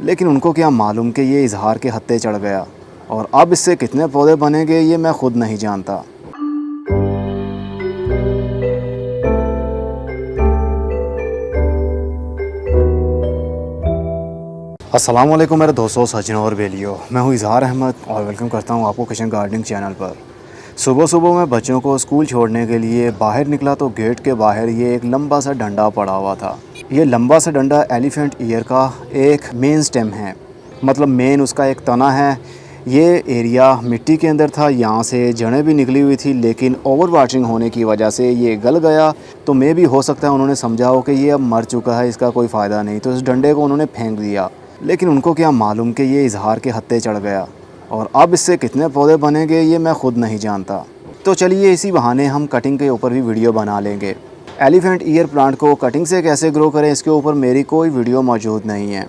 लेकिन उनको क्या मालूम कि ये इजहार के हत्ते चढ़ गया और अब इससे कितने पौधे बनेंगे ये मैं खुद नहीं जानता। अस्सलाम वालेकुम मेरे दोस्तों, सज्जनों और बेलियों, मैं हूँ इजहार अहमद और वेलकम करता हूँ आपको किचन गार्डनिंग चैनल पर। सुबह सुबह मैं बच्चों को स्कूल छोड़ने के लिए बाहर निकला तो गेट के बाहर ये एक लंबा सा डंडा पड़ा हुआ था। ये लंबा सा डंडा एलिफेंट ईयर का एक मेन स्टेम है, मतलब मेन उसका एक तना है। ये एरिया मिट्टी के अंदर था, यहाँ से जड़ें भी निकली हुई थी, लेकिन ओवर वाटरिंग होने की वजह से ये गल गया। तो मे भी हो सकता है उन्होंने समझा हो कि ये अब मर चुका है, इसका कोई फ़ायदा नहीं, तो इस डंडे को उन्होंने फेंक दिया। लेकिन उनको क्या मालूम कि ये इजहार के हत्ते चढ़ गया और अब इससे कितने पौधे बनेंगे ये मैं खुद नहीं जानता। तो चलिए इसी बहाने हम कटिंग के ऊपर भी वीडियो बना लेंगे। एलिफेंट ईयर प्लांट को कटिंग से कैसे ग्रो करें, इसके ऊपर मेरी कोई वीडियो मौजूद नहीं है।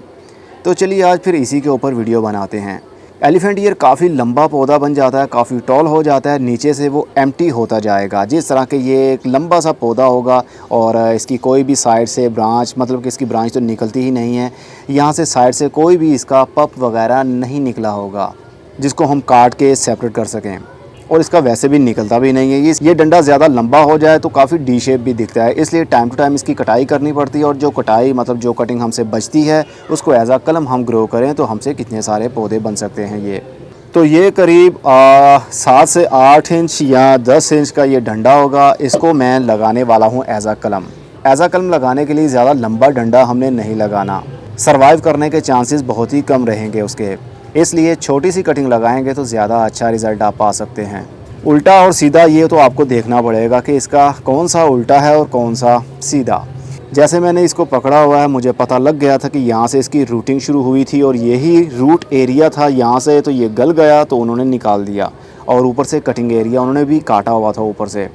तो चलिए आज फिर इसी के ऊपर वीडियो बनाते हैं। एलिफेंट ईयर काफ़ी लंबा पौधा बन जाता है, काफ़ी टॉल हो जाता है, नीचे से वो एम्प्टी होता जाएगा। जिस तरह के ये एक लंबा सा पौधा होगा और इसकी कोई भी साइड से ब्रांच, मतलब कि इसकी ब्रांच तो निकलती ही नहीं है, यहाँ से साइड से कोई भी इसका पप वगैरह नहीं निकला होगा जिसको हम काट के सेपरेट कर सकें, और इसका वैसे भी निकलता भी नहीं है। ये डंडा ज़्यादा लंबा हो जाए तो काफ़ी डी शेप भी दिखता है, इसलिए टाइम टू टाइम इसकी कटाई करनी पड़ती है। और जो कटाई मतलब जो कटिंग हमसे बचती है उसको एज आ कलम हम ग्रो करें तो हमसे कितने सारे पौधे बन सकते हैं। ये करीब 7 से 8 इंच या 10 इंच का ये डंडा होगा। इसको मैं लगाने वाला हूँ एज आ कलम। एज आ कलम लगाने के लिए ज़्यादा लंबा डंडा हमने नहीं लगाना, सर्वाइव करने के चांसेस बहुत ही कम रहेंगे उसके, इसलिए छोटी सी कटिंग लगाएंगे तो ज़्यादा अच्छा रिज़ल्ट आप पा सकते हैं। उल्टा और सीधा ये तो आपको देखना पड़ेगा कि इसका कौन सा उल्टा है और कौन सा सीधा। जैसे मैंने इसको पकड़ा हुआ है, मुझे पता लग गया था कि यहाँ से इसकी रूटिंग शुरू हुई थी और यही रूट एरिया था यहाँ से, तो ये गल गया तो उन्होंने निकाल दिया और ऊपर से कटिंग एरिया उन्होंने भी काटा हुआ था ऊपर से।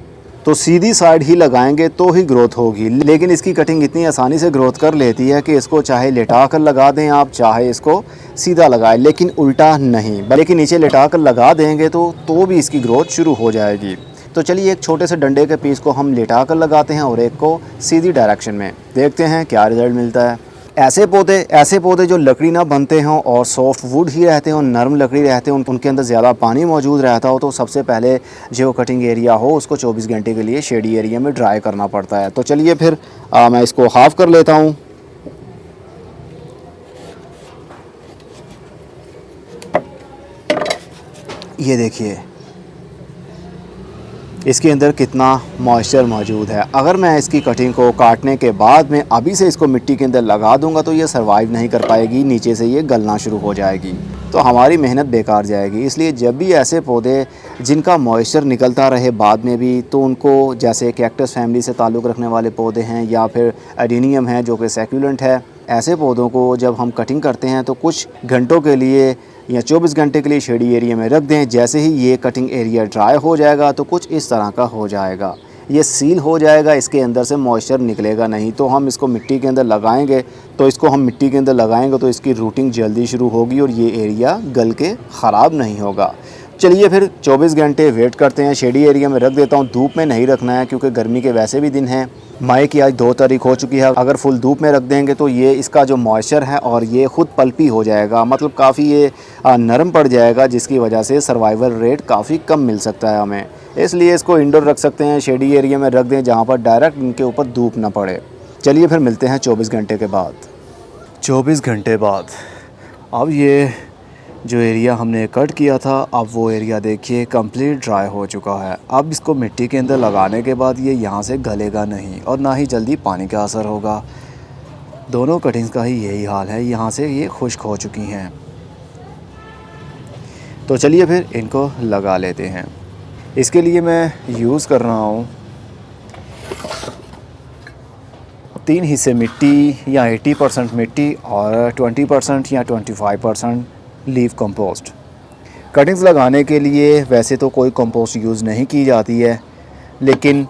तो सीधी साइड ही लगाएंगे तो ही ग्रोथ होगी, लेकिन इसकी कटिंग इतनी आसानी से ग्रोथ कर लेती है कि इसको चाहे लेटा कर लगा दें आप, चाहे इसको सीधा लगाएं, लेकिन उल्टा नहीं, बल्कि नीचे लेटा कर लगा देंगे तो भी इसकी ग्रोथ शुरू हो जाएगी। तो चलिए एक छोटे से डंडे के पीस को हम लेटा कर लगाते हैं और एक को सीधी डायरेक्शन में, देखते हैं क्या रिज़ल्ट मिलता है। ऐसे पौधे जो लकड़ी ना बनते हों और सॉफ्ट वुड ही रहते हों, नरम लकड़ी रहते हों, उनके अंदर ज़्यादा पानी मौजूद रहता हो, तो सबसे पहले जो कटिंग एरिया हो उसको 24 घंटे के लिए शेडी एरिया में ड्राई करना पड़ता है। तो चलिए फिर मैं इसको हाफ़ कर लेता हूँ। ये देखिए इसके अंदर कितना मॉइस्चर मौजूद है। अगर मैं इसकी कटिंग को काटने के बाद में अभी से इसको मिट्टी के अंदर लगा दूंगा तो ये सर्वाइव नहीं कर पाएगी, नीचे से ये गलना शुरू हो जाएगी, तो हमारी मेहनत बेकार जाएगी। इसलिए जब भी ऐसे पौधे जिनका मॉइस्चर निकलता रहे बाद में भी, तो उनको, जैसे कैक्टस फैमिली से ताल्लुक़ रखने वाले पौधे हैं या फिर एडेनियम है जो कि सैक्युलेंट है, ऐसे पौधों को जब हम कटिंग करते हैं तो कुछ घंटों के लिए या 24 घंटे के लिए शेडी एरिया में रख दें। जैसे ही ये कटिंग एरिया ड्राई हो जाएगा तो कुछ इस तरह का हो जाएगा, ये सील हो जाएगा, इसके अंदर से मॉइस्चर निकलेगा नहीं। तो हम इसको मिट्टी के अंदर लगाएंगे तो इसकी रूटिंग जल्दी शुरू होगी और ये एरिया गल के ख़राब नहीं होगा। चलिए फिर 24 घंटे वेट करते हैं। शेडी एरिया में रख देता हूँ, धूप में नहीं रखना है क्योंकि गर्मी के वैसे भी दिन हैं। मई की आज 2 तारीख हो चुकी है। अगर फुल धूप में रख देंगे तो ये इसका जो मॉइस्चर है और ये ख़ुद पल्पी हो जाएगा, मतलब काफ़ी ये नरम पड़ जाएगा, जिसकी वजह से सर्वाइवल रेट काफ़ी कम मिल सकता है हमें। इसलिए इसको इंडोर रख सकते हैं, शेडी एरिया में रख दें जहाँ पर डायरेक्ट इनके ऊपर धूप ना पड़े। चलिए फिर मिलते हैं 24 घंटे के बाद। 24 घंटे बाद अब ये जो एरिया हमने कट किया था, अब वो एरिया देखिए कंप्लीट ड्राई हो चुका है। अब इसको मिट्टी के अंदर लगाने के बाद ये यहाँ से गलेगा नहीं और ना ही जल्दी पानी का असर होगा। दोनों कटिंग्स का ही यही हाल है, यहाँ से ये खुश्क हो चुकी हैं। तो चलिए फिर इनको लगा लेते हैं। इसके लिए मैं यूज़ कर रहा हूँ 3 हिस्से मिट्टी या 80% मिट्टी और 20% या 25% लीफ कंपोस्ट। कटिंग्स लगाने के लिए वैसे तो कोई कंपोस्ट यूज़ नहीं की जाती है, लेकिन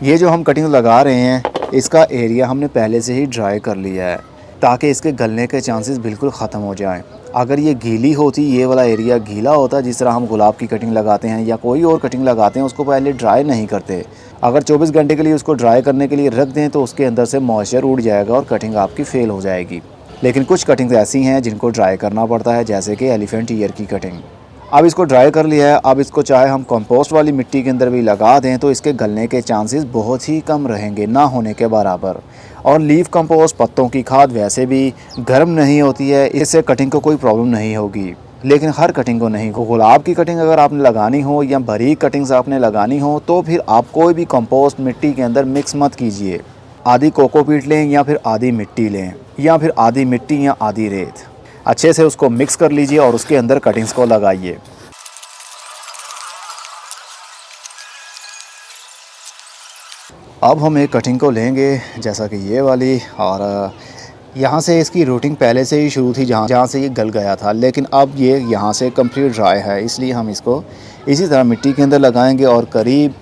ये जो हम कटिंग लगा रहे हैं इसका एरिया हमने पहले से ही ड्राई कर लिया है ताकि इसके गलने के चांसेस बिल्कुल ख़त्म हो जाएं। अगर ये गीली होती, ये वाला एरिया गीला होता, जिस तरह हम गुलाब की कटिंग लगाते हैं या कोई और कटिंग लगाते हैं, उसको पहले ड्राई नहीं करते। अगर 24 घंटे के लिए उसको ड्राई करने के लिए रख दें तो उसके अंदर से मॉइस्चर उड़ जाएगा और कटिंग आपकी फ़ेल हो जाएगी। लेकिन कुछ कटिंग्स ऐसी हैं जिनको ड्राई करना पड़ता है, जैसे कि एलिफेंट ईयर की कटिंग। अब इसको ड्राई कर लिया है, अब इसको चाहे हम कंपोस्ट वाली मिट्टी के अंदर भी लगा दें तो इसके गलने के चांसेस बहुत ही कम रहेंगे, ना होने के बराबर। और लीफ कंपोस्ट, पत्तों की खाद वैसे भी गर्म नहीं होती है, इससे कटिंग को कोई प्रॉब्लम नहीं होगी। लेकिन हर कटिंग को नहीं, गुलाब की कटिंग अगर आपने लगानी हो या बारीक कटिंग्स आपने लगानी हो तो फिर आप कोई भी कंपोस्ट मिट्टी के अंदर मिक्स मत कीजिए। आधी कोकोपीट लें या फिर आधी मिट्टी लें या फिर आधी मिट्टी या आधी रेत, अच्छे से उसको मिक्स कर लीजिए और उसके अंदर कटिंग्स को लगाइए। अब हम एक कटिंग को लेंगे जैसा कि ये वाली, और यहाँ से इसकी रूटिंग पहले से ही शुरू थी जहाँ से ये गल गया था, लेकिन अब ये यहाँ से कंप्लीट ड्राई है, इसलिए हम इसको इसी तरह मिट्टी के अंदर लगाएंगे और करीब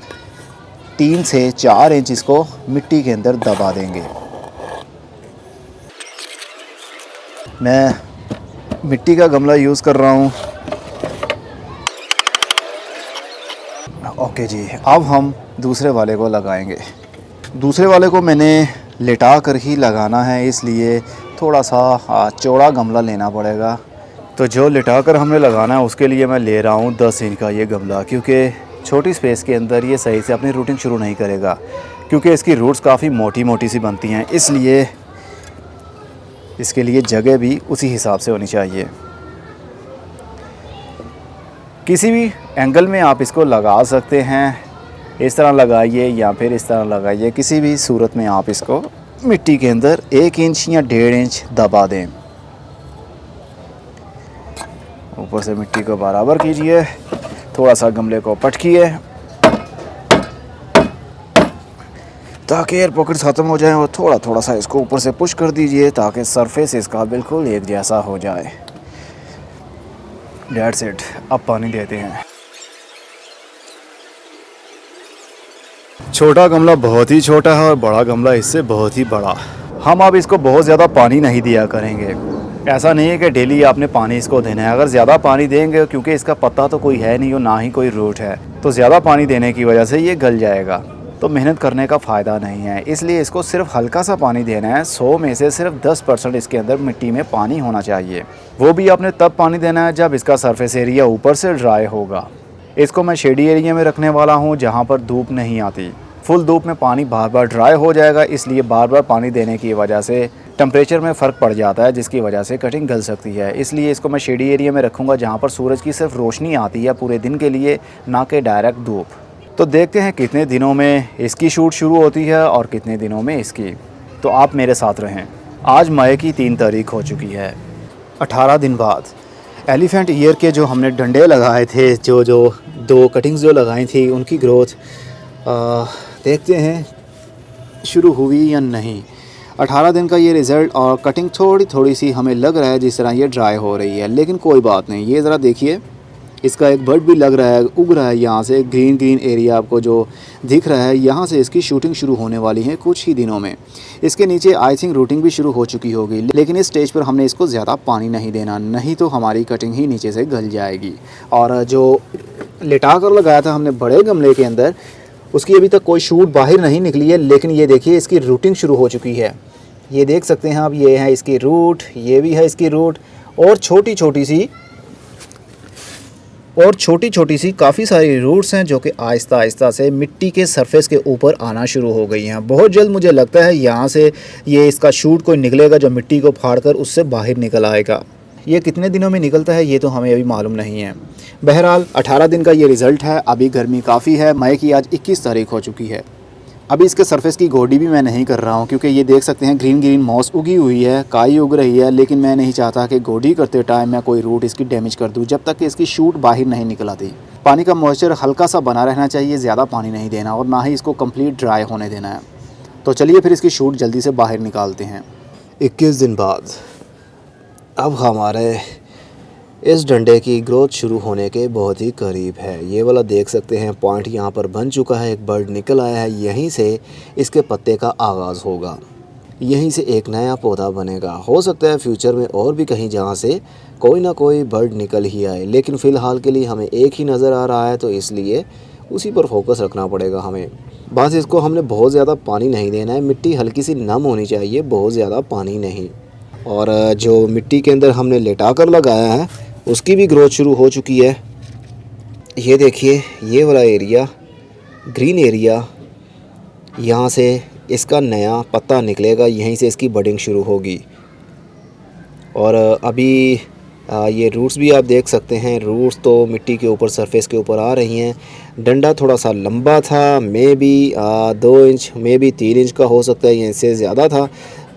3 से 4 इंच इसको मिट्टी के अंदर दबा देंगे। मैं मिट्टी का गमला यूज़ कर रहा हूँ। ओके जी, अब हम दूसरे वाले को लगाएंगे। दूसरे वाले को मैंने लेटा कर ही लगाना है, इसलिए थोड़ा सा चौड़ा गमला लेना पड़ेगा। तो जो लेटा कर हमने लगाना है उसके लिए मैं ले रहा हूँ 10 इंच का ये गमला, क्योंकि छोटी स्पेस के अंदर ये सही से अपनी रूटिंग शुरू नहीं करेगा, क्योंकि इसकी रूट्स काफ़ी मोटी मोटी सी बनती हैं, इसलिए इसके लिए जगह भी उसी हिसाब से होनी चाहिए। किसी भी एंगल में आप इसको लगा सकते हैं, इस तरह लगाइए या फिर इस तरह लगाइए, किसी भी सूरत में आप इसको मिट्टी के अंदर 1 इंच या 1.5 इंच दबा दें। ऊपर से मिट्टी को बराबर कीजिए, थोड़ा सा गमले को पटकिए ताकि एयर पॉकेट्स ख़त्म हो जाएं, और थोड़ा थोड़ा सा इसको ऊपर से पुश कर दीजिए ताकि सरफेस इसका बिल्कुल एक जैसा हो जाए। That's it. अब पानी देते हैं। छोटा गमला बहुत ही छोटा है और बड़ा गमला इससे बहुत ही बड़ा। हम अब इसको बहुत ज़्यादा पानी नहीं दिया करेंगे। ऐसा नहीं है कि डेली आपने पानी इसको देना है। अगर ज़्यादा पानी देंगे, क्योंकि इसका पत्ता तो कोई है नहीं और ना ही कोई रूट है, तो ज़्यादा पानी देने की वजह से ये गल जाएगा, तो मेहनत करने का फ़ायदा नहीं है। इसलिए इसको सिर्फ हल्का सा पानी देना है। 100 में से सिर्फ 10% इसके अंदर मिट्टी में पानी होना चाहिए। वो भी आपने तब पानी देना है जब इसका सरफेस एरिया ऊपर से ड्राई होगा। इसको मैं शेडी एरिया में रखने वाला हूँ जहाँ पर धूप नहीं आती। फुल धूप में पानी बार बार ड्राई हो जाएगा, इसलिए बार बार पानी देने की वजह से टेम्परेचर में फ़र्क पड़ जाता है, जिसकी वजह से कटिंग गल सकती है। इसलिए इसको मैं शेडी एरिया में रखूँगा जहाँ पर सूरज की सिर्फ रोशनी आती है पूरे दिन के लिए, ना कि डायरेक्ट धूप। तो देखते हैं कितने दिनों में इसकी शूट शुरू होती है और कितने दिनों में इसकी। तो आप मेरे साथ रहें। आज मई की 3 तारीख हो चुकी है। 18 दिन बाद एलिफेंट ईयर के जो हमने डंडे लगाए थे, जो 2 कटिंग्स जो लगाई थी, उनकी ग्रोथ देखते हैं शुरू हुई या नहीं। 18 दिन का ये रिज़ल्ट, और कटिंग थोड़ी थोड़ी सी हमें लग रहा है जिस तरह ये ड्राई हो रही है, लेकिन कोई बात नहीं। ये ज़रा देखिए, इसका एक बर्ड भी लग रहा है, उग रहा है। यहाँ से ग्रीन ग्रीन एरिया आपको जो दिख रहा है, यहाँ से इसकी शूटिंग शुरू होने वाली है कुछ ही दिनों में। इसके नीचे आई थिंक रूटिंग भी शुरू हो चुकी होगी, लेकिन इस स्टेज पर हमने इसको ज़्यादा पानी नहीं देना, नहीं तो हमारी कटिंग ही नीचे से गल जाएगी। और जो लिटा कर लगाया था हमने बड़े गमले के अंदर, उसकी अभी तक कोई शूट बाहर नहीं निकली है, लेकिन ये देखिए इसकी रूटिंग शुरू हो चुकी है। ये देख सकते हैं आप, ये है इसकी रूट, ये भी है इसकी रूट, और छोटी छोटी सी काफ़ी सारी रूट्स हैं जो कि आहिस्ता आहिस्ता से मिट्टी के सरफेस के ऊपर आना शुरू हो गई हैं। बहुत जल्द मुझे लगता है यहाँ से ये इसका शूट कोई निकलेगा जो मिट्टी को फाड़ कर उससे बाहर निकल आएगा। ये कितने दिनों में निकलता है ये तो हमें अभी मालूम नहीं है। बहरहाल 18 दिन का ये रिज़ल्ट है। अभी गर्मी काफ़ी है। मई की आज 21 तारीख हो चुकी है। अभी इसके सरफेस की गोडी भी मैं नहीं कर रहा हूँ, क्योंकि ये देख सकते हैं ग्रीन ग्रीन मॉस उगी हुई है, काई उग रही है, लेकिन मैं नहीं चाहता कि गोडी करते टाइम मैं कोई रूट इसकी डैमेज कर दूँ जब तक कि इसकी शूट बाहर नहीं निकल आती। पानी का मॉइस्चर हल्का सा बना रहना चाहिए, ज़्यादा पानी नहीं देना और ना ही इसको कंप्लीट ड्राई होने देना है। तो चलिए फिर इसकी शूट जल्दी से बाहर निकालते हैं। 21 दिन बाद अब हमारे इस डंडे की ग्रोथ शुरू होने के बहुत ही करीब है। ये वाला देख सकते हैं पॉइंट यहाँ पर बन चुका है, एक बर्ड निकल आया है। यहीं से इसके पत्ते का आगाज़ होगा, यहीं से एक नया पौधा बनेगा। हो सकता है फ्यूचर में और भी कहीं जहाँ से कोई ना कोई बर्ड निकल ही आए, लेकिन फ़िलहाल के लिए हमें एक ही नज़र आ रहा है, तो इसलिए उसी पर फोकस रखना पड़ेगा हमें। बस इसको हमने बहुत ज़्यादा पानी नहीं देना है, मिट्टी हल्की सी नम होनी चाहिए, बहुत ज़्यादा पानी नहीं। और जो मिट्टी के अंदर हमने लेटा कर लगाया है उसकी भी ग्रोथ शुरू हो चुकी है। ये देखिए ये वाला एरिया, ग्रीन एरिया, यहाँ से इसका नया पत्ता निकलेगा, यहीं से इसकी बडिंग शुरू होगी। और अभी ये रूट्स भी आप देख सकते हैं, रूट्स तो मिट्टी के ऊपर, सरफेस के ऊपर आ रही हैं। डंडा थोड़ा सा लंबा था, may be 2 inch, may be 3 inch का हो सकता है, या इससे ज़्यादा था।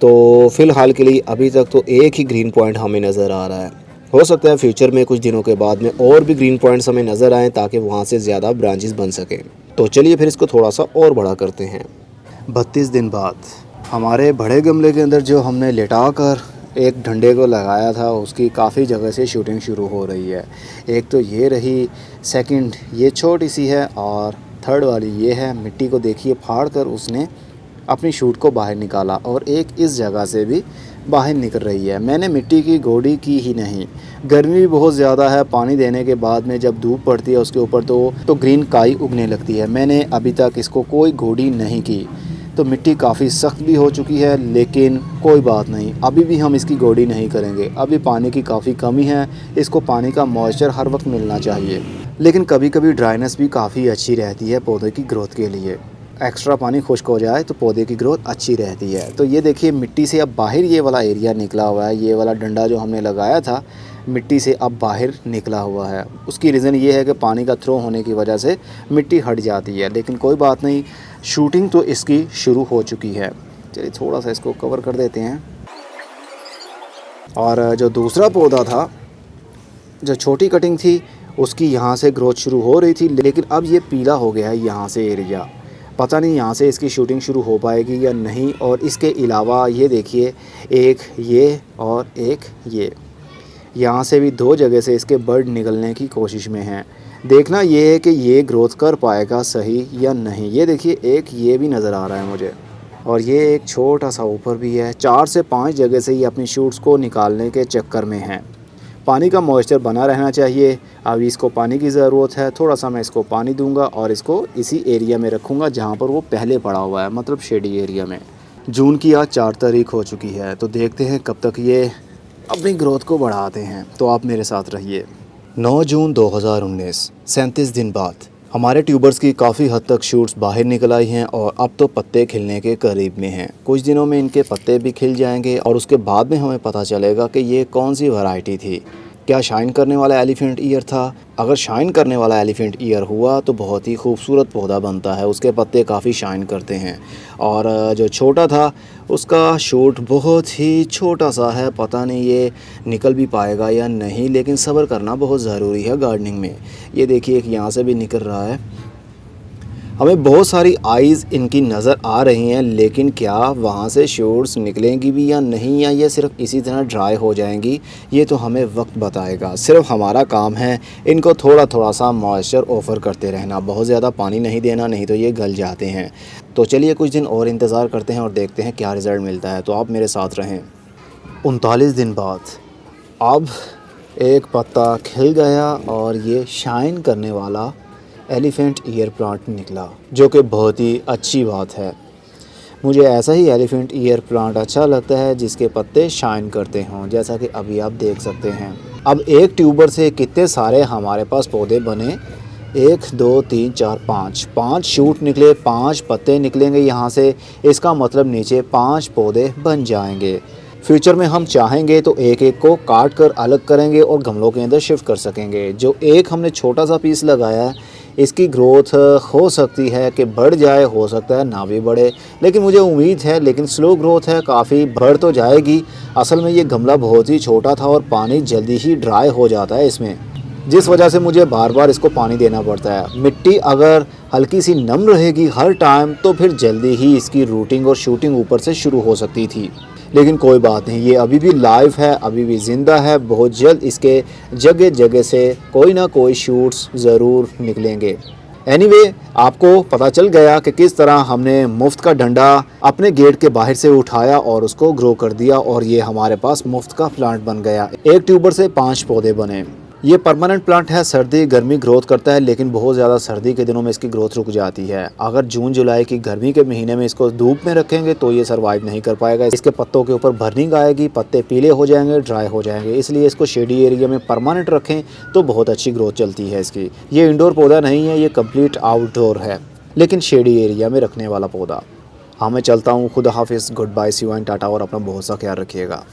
तो फ़िलहाल के लिए अभी तक तो एक ही ग्रीन पॉइंट हमें नज़र आ रहा है। हो सकता है फ्यूचर में कुछ दिनों के बाद में और भी ग्रीन पॉइंट्स हमें नज़र आएँ ताकि वहाँ से ज़्यादा ब्रांचेस बन सकें। तो चलिए फिर इसको थोड़ा सा और बड़ा करते हैं। 32 दिन बाद हमारे बड़े गमले के अंदर जो हमने लेटा कर एक डंडे को लगाया था उसकी काफ़ी जगह से शूटिंग शुरू हो रही है। एक तो ये रही, सेकंड ये छोटी सी है, और थर्ड वाली ये है। मिट्टी को देखिए फाड़ कर उसने अपनी शूट को बाहर निकाला, और एक इस जगह से भी बाहर निकल रही है। मैंने मिट्टी की गोडी की ही नहीं, गर्मी भी बहुत ज़्यादा है, पानी देने के बाद में जब धूप पड़ती है उसके ऊपर तो ग्रीन काई उगने लगती है। मैंने अभी तक इसको कोई गोडी नहीं की, तो मिट्टी काफ़ी सख्त भी हो चुकी है, लेकिन कोई बात नहीं, अभी भी हम इसकी गोडी नहीं करेंगे। अभी पानी की काफ़ी कमी है, इसको पानी का मॉइस्चर हर वक्त मिलना चाहिए। लेकिन कभी कभी ड्राइनेस भी काफ़ी अच्छी रहती है पौधे की ग्रोथ के लिए। एक्स्ट्रा पानी खुश्क हो जाए तो पौधे की ग्रोथ अच्छी रहती है। तो ये देखिए मिट्टी से अब बाहर ये वाला एरिया निकला हुआ है। ये वाला डंडा जो हमने लगाया था मिट्टी से अब बाहर निकला हुआ है। उसकी रीज़न ये है कि पानी का थ्रो होने की वजह से मिट्टी हट जाती है, लेकिन कोई बात नहीं, शूटिंग तो इसकी शुरू हो चुकी है। चलिए थोड़ा सा इसको कवर कर देते हैं। और जो दूसरा पौधा था, जो छोटी कटिंग थी, उसकी यहाँ से ग्रोथ शुरू हो रही थी, लेकिन अब ये पीला हो गया है यहाँ से एरिया। पता नहीं यहाँ से इसकी शूटिंग शुरू हो पाएगी या नहीं। और इसके अलावा ये देखिए, एक ये और एक ये, यहाँ से भी 2 जगह से इसके बर्ड निकलने की कोशिश में हैं। देखना ये है कि ये ग्रोथ कर पाएगा सही या नहीं। ये देखिए एक ये भी नज़र आ रहा है मुझे, और ये एक छोटा सा ऊपर भी है। 4 से 5 जगह से ये अपनी शूट्स को निकालने के चक्कर में हैं। पानी का मॉइस्चर बना रहना चाहिए। अभी इसको पानी की ज़रूरत है, थोड़ा सा मैं इसको पानी दूंगा और इसको इसी एरिया में रखूँगा जहाँ पर वो पहले पड़ा हुआ है, मतलब शेडी एरिया में। जून की आज 4 तारीख हो चुकी है, तो देखते हैं कब तक ये अपनी ग्रोथ को बढ़ाते हैं। तो आप मेरे साथ रहिए। 9 जून 2019, 37 दिन बाद हमारे ट्यूबर्स की काफ़ी हद तक शूट्स बाहर निकल आई हैं और अब तो पत्ते खिलने के करीब में हैं। कुछ दिनों में इनके पत्ते भी खिल जाएंगे और उसके बाद में हमें पता चलेगा कि ये कौन सी वैरायटी थी। क्या शाइन करने वाला एलिफेंट ईयर था? अगर शाइन करने वाला एलिफेंट ईयर हुआ तो बहुत ही खूबसूरत पौधा बनता है, उसके पत्ते काफ़ी शाइन करते हैं। और जो छोटा था उसका शूट बहुत ही छोटा सा है, पता नहीं ये निकल भी पाएगा या नहीं, लेकिन सब्र करना बहुत ज़रूरी है गार्डनिंग में। ये देखिए एक यहाँ से भी निकल रहा है। हमें बहुत सारी आइज़ इनकी नज़र आ रही हैं, लेकिन क्या वहाँ से शूट्स निकलेंगी भी या नहीं, या ये सिर्फ इसी तरह ड्राई हो जाएंगी, ये तो हमें वक्त बताएगा। सिर्फ हमारा काम है इनको थोड़ा थोड़ा सा मॉइस्चर ऑफ़र करते रहना, बहुत ज़्यादा पानी नहीं देना, नहीं तो ये गल जाते हैं। तो चलिए कुछ दिन और इंतज़ार करते हैं और देखते हैं क्या रिज़ल्ट मिलता है। तो आप मेरे साथ रहें। 39 दिन बाद अब एक पत्ता खिल गया और ये शाइन करने वाला एलिफेंट ईयर प्लांट निकला, जो कि बहुत ही अच्छी बात है। मुझे ऐसा ही एलिफेंट ईयर प्लांट अच्छा लगता है जिसके पत्ते शाइन करते हों, जैसा कि अभी आप देख सकते हैं। अब एक ट्यूबर से कितने सारे हमारे पास पौधे बने, 1 2 3 4 5 शूट निकले, 5 पत्ते निकलेंगे यहाँ से। इसका मतलब नीचे 5 पौधे बन जाएंगे। फ्यूचर में हम चाहेंगे तो एक एक को काट कर अलग करेंगे और गमलों के अंदर शिफ्ट कर सकेंगे। जो एक हमने छोटा सा पीस लगाया है, इसकी ग्रोथ हो सकती है कि बढ़ जाए, हो सकता है ना भी बढ़े, लेकिन मुझे उम्मीद है, लेकिन स्लो ग्रोथ है, काफ़ी बढ़ तो जाएगी। असल में ये गमला बहुत ही छोटा था और पानी जल्दी ही ड्राई हो जाता है इसमें, जिस वजह से मुझे बार बार इसको पानी देना पड़ता है। मिट्टी अगर हल्की सी नम रहेगी हर टाइम तो फिर जल्दी ही इसकी रूटिंग और शूटिंग ऊपर से शुरू हो सकती थी, लेकिन कोई बात नहीं, ये अभी भी लाइव है, अभी भी ज़िंदा है। बहुत जल्द इसके जगह जगह से कोई ना कोई शूट्स ज़रूर निकलेंगे। एनीवे, आपको पता चल गया कि किस तरह हमने मुफ्त का डंडा अपने गेट के बाहर से उठाया और उसको ग्रो कर दिया, और ये हमारे पास मुफ्त का प्लांट बन गया। एक ट्यूबर से 5 पौधे बने। ये परमानेंट प्लांट है, सर्दी गर्मी ग्रोथ करता है, लेकिन बहुत ज़्यादा सर्दी के दिनों में इसकी ग्रोथ रुक जाती है। अगर जून जुलाई की गर्मी के महीने में इसको धूप में रखेंगे तो ये सर्वाइव नहीं कर पाएगा। इसके पत्तों के ऊपर बर्निंग आएगी, पत्ते पीले हो जाएंगे, ड्राई हो जाएंगे। इसलिए इसको शेडी एरिया में परमानेंट रखें तो बहुत अच्छी ग्रोथ चलती है इसकी। ये इंडोर पौधा नहीं है, ये कम्प्लीट आउटडोर है, लेकिन शेडी एरिया में रखने वाला पौधा। हाँ, मैं चलता हूँ। खुदा हाफिज़, good bye, see you and tata, और अपना बहुत सा ख्याल रखिएगा।